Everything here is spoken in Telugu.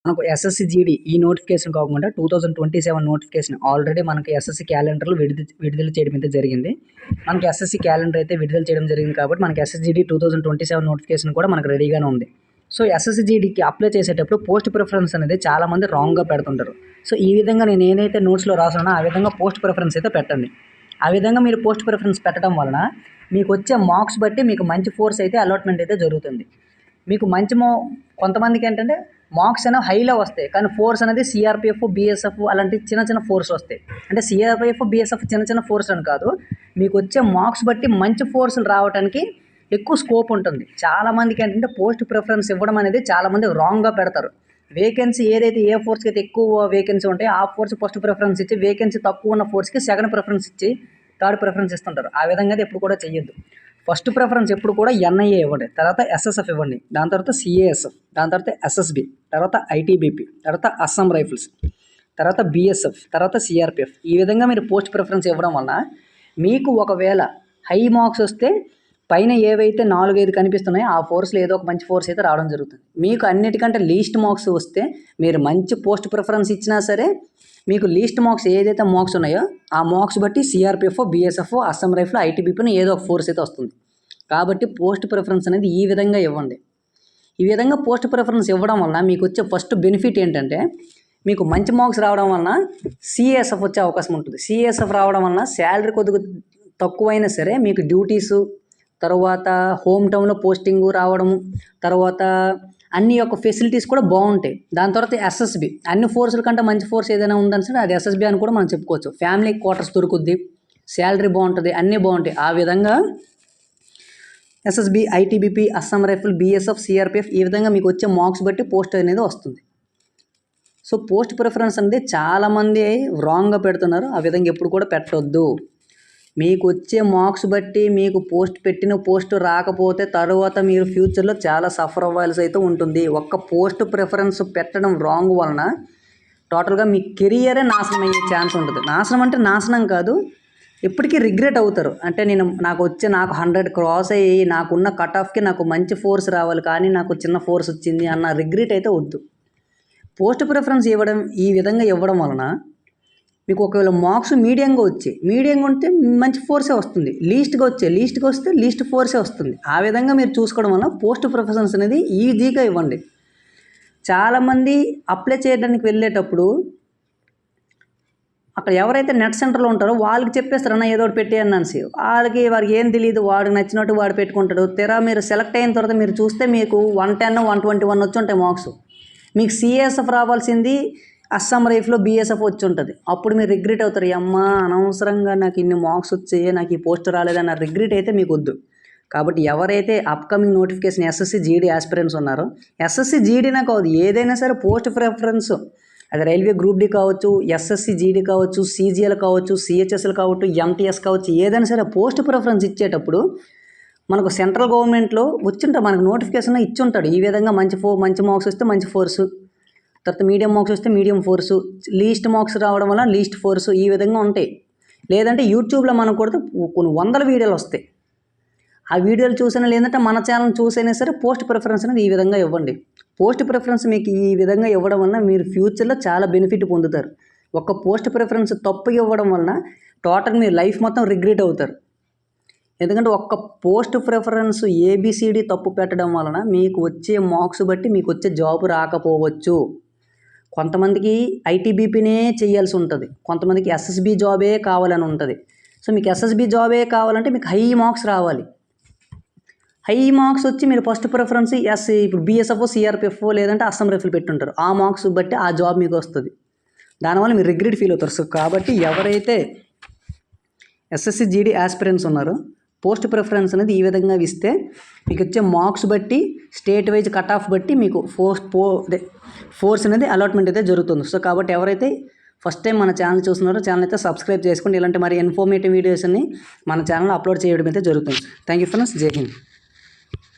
మనకు ఎస్ఎస్సి జీడీ ఈ నోటిఫికేషన్ కాకుండా 2027 నోటిఫికేషన్ ఆల్రెడీ మనకి ఎస్ఎస్సి క్యాలెండర్లో విడుదల చేయడం అయితే జరిగింది. మనకి ఎస్ఎస్సి క్యాలెండర్ అయితే విడుదల చేయడం జరిగింది కాబట్టి మనకి ఎస్ఎస్సి జీడీ 2027 నోటిఫికేషన్ కూడా మనకు రెడీగానే ఉంది. సో ఎస్ఎస్సి జీడీకి అప్లై చేసేటప్పుడు పోస్ట్ ప్రిఫరెన్స్ అనేది చాలామంది రాంగ్గా పెడుతుంటారు. సో ఈ విధంగా నేను ఏదైతే నోట్స్లో రాసానో ఆ విధంగా పోస్ట్ ప్రిఫరెన్స్ అయితే పెట్టండి. ఆ విధంగా మీరు పోస్ట్ ప్రిఫరెన్స్ పెట్టడం వలన మీకు వచ్చే మార్క్స్ బట్టి మీకు మంచి ఫోర్స్ అయితే అలాట్మెంట్ అయితే జరుగుతుంది. మీకు మంచి కొంతమందికి ఏంటంటే మార్క్స్ అనేవి హైలో వస్తాయి, కానీ ఫోర్స్ అనేది సిఆర్పిఎఫ్, బిఎస్ఎఫ్ అలాంటి చిన్న చిన్న ఫోర్స్ వస్తాయి. అంటే సిఆర్పిఎఫ్, బిఎస్ఎఫ్ చిన్న చిన్న ఫోర్స్ అని కాదు, మీకు వచ్చే మార్క్స్ బట్టి మంచి ఫోర్సులు రావడానికి ఎక్కువ స్కోప్ ఉంటుంది. చాలామందికి ఏంటంటే పోస్ట్ ప్రిఫరెన్స్ ఇవ్వడం అనేది చాలామంది రాంగ్గా పెడతారు. వేకెన్సీ ఏదైతే ఏ ఫోర్స్కి అయితే ఎక్కువ వేకెన్సీ ఉంటాయో ఆ ఫోర్స్ ఫస్ట్ ప్రిఫరెన్స్ ఇచ్చి, వేకెన్సీ తక్కువ ఉన్న ఫోర్స్కి సెకండ్ ప్రిఫరెన్స్ ఇచ్చి థర్డ్ ప్రిఫరెన్స్ ఇస్తుంటారు. ఆ విధంగా అయితే ఎప్పుడు కూడా చేయొద్దు. ఫస్ట్ ప్రిఫరెన్స్ ఎప్పుడు కూడా ఎన్ఐఏ ఇవ్వండి, తర్వాత ఎస్ఎస్ఎఫ్ ఇవ్వండి, దాని తర్వాత సిఏఎస్ఎఫ్, దాని తర్వాత ఎస్ఎస్బి, తర్వాత ఐటీబీపీ, తర్వాత అస్సాం రైఫిల్స్, తర్వాత బిఎస్ఎఫ్, తర్వాత సిఆర్పిఎఫ్. ఈ విధంగా మీరు పోస్ట్ ప్రిఫరెన్స్ ఇవ్వడం వలన మీకు ఒకవేళ హై మార్క్స్ వస్తే పైన ఏవైతే 4-5 కనిపిస్తున్నాయో ఆ ఫోర్స్లో ఏదో ఒక మంచి ఫోర్స్ అయితే రావడం జరుగుతుంది. మీకు అన్నిటికంటే లీస్ట్ మార్క్స్ వస్తే మీరు మంచి పోస్ట్ ప్రిఫరెన్స్ ఇచ్చినా సరే మీకు లీస్ట్ మార్క్స్ ఏదైతే మార్క్స్ ఉన్నాయో ఆ మార్క్స్ బట్టి సిఆర్పిఎఫ్, బిఎస్ఎఫ్, అస్సాం రైఫిల్, ఐటీబీపీని ఏదో ఒక ఫోర్స్ అయితే వస్తుంది. కాబట్టి పోస్ట్ ప్రిఫరెన్స్ అనేది ఈ విధంగా ఇవ్వండి. ఈ విధంగా పోస్ట్ ప్రిఫరెన్స్ ఇవ్వడం వలన మీకు వచ్చే ఫస్ట్ బెనిఫిట్ ఏంటంటే మీకు మంచి మార్క్స్ రావడం వలన సిఎస్ఎఫ్ వచ్చే అవకాశం ఉంటుంది. సిఎస్ఎఫ్ రావడం వలన శాలరీ కొద్దిగా తక్కువైనా సరే మీకు డ్యూటీసు, తర్వాత హోమ్ టౌన్లో పోస్టింగ్ రావడము, తర్వాత అన్ని యొక్క ఫెసిలిటీస్ కూడా బాగుంటాయి. దాని తర్వాత ఎస్ఎస్బి, అన్ని ఫోర్సుల కంటే మంచి ఫోర్స్ ఏదైనా ఉందని సరే అది ఎస్ఎస్బి అని కూడా మనం చెప్పుకోవచ్చు. ఫ్యామిలీ క్వార్టర్స్ దొరుకుద్ది, శాలరీ బాగుంటుంది, అన్నీ బాగుంటాయి. ఆ విధంగా SSB, ITBP, Assam rifle, BSF, CRPF ఈ విధంగా మీకు వచ్చే మార్క్స్ బట్టి పోస్ట్ అనేది వస్తుంది. సో పోస్ట్ ప్రిఫరెన్స్ అనేది చాలామంది రాంగ్గా పెడుతున్నారు. ఆ విధంగా ఎప్పుడు కూడా పెట్టొద్దు. మీకు వచ్చే మార్క్స్ బట్టి మీకు పెట్టిన పోస్ట్ రాకపోతే తర్వాత మీరు ఫ్యూచర్లో చాలా సఫర్ అవ్వాల్సి అయితే ఉంటుంది. ఒక్క పోస్ట్ ప్రిఫరెన్స్ పెట్టడం రాంగ్ వలన టోటల్గా మీ కెరియరే నాశనం అయ్యే ఛాన్స్ ఉంటుంది. నాశనం అంటే నాశనం కాదు, ఎప్పటికీ రిగ్రెట్ అవుతారు. అంటే నాకు 100 క్రాస్ అయ్యి నాకున్న కట్ ఆఫ్కి నాకు మంచి ఫోర్స్ రావాలి, కానీ నాకు చిన్న ఫోర్స్ వచ్చింది అన్న రిగ్రెట్ అయితే వద్దు. పోస్ట్ ప్రిఫరెన్స్ ఈ విధంగా ఇవ్వడం వలన మీకు ఒకవేళ మార్క్స్ మీడియంగా ఉంటే మంచి ఫోర్సే వస్తుంది, లీస్ట్గా వస్తే లీస్ట్ ఫోర్సే వస్తుంది. ఆ విధంగా మీరు చూసుకోవడం వల్ల పోస్ట్ ప్రిఫరెన్స్ అనేది ఈజీగా ఇవ్వండి. చాలామంది అప్లై చేయడానికి వెళ్ళేటప్పుడు అక్కడ ఎవరైతే నెట్ సెంటర్లో ఉంటారో వాళ్ళకి చెప్పేస్తారు, అన్న ఏదో ఒకటి పెట్టేయని అనేసి. వారికి ఏం తెలియదు, వాడికి నచ్చినట్టు వాడు పెట్టుకుంటాడు. మీరు సెలెక్ట్ అయిన తర్వాత మీరు చూస్తే మీకు 110, 121 వచ్చి ఉంటాయి మార్క్స్. మీకు సిఎస్ఎఫ్ రావాల్సింది అస్సాం రైఫిల్లో బిఎస్ఎఫ్ వచ్చి ఉంటుంది. అప్పుడు మీరు రిగ్రెట్ అవుతారు, అమ్మ అనవసరంగా నాకు ఇన్ని మార్క్స్ వచ్చాయి, నాకు ఈ పోస్ట్ రాలేదన్న రిగ్రెట్ అయితే మీకు వద్దు. కాబట్టి ఎవరైతే upcoming notification SSC GD aspirants ఉన్నారో, ఎస్ఎస్సి జీడీనే కాదు ఏదైనా సరే పోస్ట్ ప్రిఫరెన్స్, అది రైల్వే గ్రూప్ డి కావచ్చు, ఎస్ఎస్సి జీడీ కావచ్చు, సీజీఎల్ కావచ్చు, సిహెచ్ఎస్ఎల్ కావచ్చు, ఎంటీఎస్ కావచ్చు, ఏదైనా సరే పోస్ట్ ప్రిఫరెన్స్ ఇచ్చేటప్పుడు మనకు సెంట్రల్ గవర్నమెంట్లో వచ్చింటారు, మనకు నోటిఫికేషన్ ఇచ్చుంటాడు. ఈ విధంగా మంచి మార్క్స్ వస్తే మంచి ఫోర్సు, తర్వాత మీడియం మార్క్స్ వస్తే మీడియం ఫోర్సు, లీస్ట్ మార్క్స్ రావడం వల్ల లీస్ట్ ఫోర్సు, ఈ విధంగా ఉంటాయి. లేదంటే యూట్యూబ్లో మనకు కొడితే కొన్ని 100 వీడియోలు వస్తాయి. ఆ వీడియోలు చూసినా లేదంటే మన ఛానల్ చూసైనా సరే పోస్ట్ ప్రిఫరెన్స్ అనేది ఈ విధంగా ఇవ్వండి. పోస్ట్ ప్రిఫరెన్స్ మీకు ఈ విధంగా ఇవ్వడం వల్ల మీరు ఫ్యూచర్లో చాలా బెనిఫిట్ పొందుతారు. ఒక పోస్ట్ ప్రిఫరెన్స్ తప్పుగా ఇవ్వడం వలన టోటల్ మీరు లైఫ్ మొత్తం రిగ్రెట్ అవుతారు. ఎందుకంటే ఒక్క పోస్ట్ ప్రిఫరెన్స్ ఏబిసిడి తప్పు పెట్టడం వలన మీకు వచ్చే మార్క్స్ బట్టి మీకు వచ్చే జాబ్ రాకపోవచ్చు. కొంతమందికి ఐటీబీపీనే చేయాల్సి ఉంటుంది, కొంతమందికి ఎస్ఎస్బి జాబే కావాలని ఉంటుంది. సో మీకు ఎస్ఎస్బి జాబే కావాలంటే మీకు హై మార్క్స్ రావాలి. హై మార్క్స్ వచ్చి మీరు ఫస్ట్ ప్రిఫరెన్స్ ఇప్పుడు బిఎస్ఎఫ్, సిఆర్పిఎఫ్ లేదంటే అస్సాం రైఫిల్ పెట్టుంటారు. ఆ మార్క్స్ బట్టి ఆ జాబ్ మీకు వస్తుంది. దానివల్ల మీరు రిగ్రెట్ ఫీల్ అవుతారు. సో కాబట్టి ఎవరైతే ఎస్ఎస్సి జీడీ ఆస్పిరెంట్స్ ఉన్నారో పోస్ట్ ప్రిఫరెన్స్ అనేది ఈ విధంగా ఇస్తే మీకు వచ్చే మార్క్స్ బట్టి స్టేట్ వైజ్ కట్ ఆఫ్ బట్టి మీకు ఫోర్స్ అనేది అలాట్మెంట్ అయితే జరుగుతుంది. సో కాబట్టి ఎవరైతే ఫస్ట్ టైం మన ఛానల్ చూస్తున్నారో ఛానల్ అయితే సబ్స్క్రైబ్ చేసుకోండి. ఇలాంటి మరి ఇన్ఫర్మేటివ్ వీడియోస్ని మన ఛానల్లో అప్లోడ్ చేయడం అయితే జరుగుతుంది. థ్యాంక్ యూ ఫ్రెండ్స్, జై హింద్.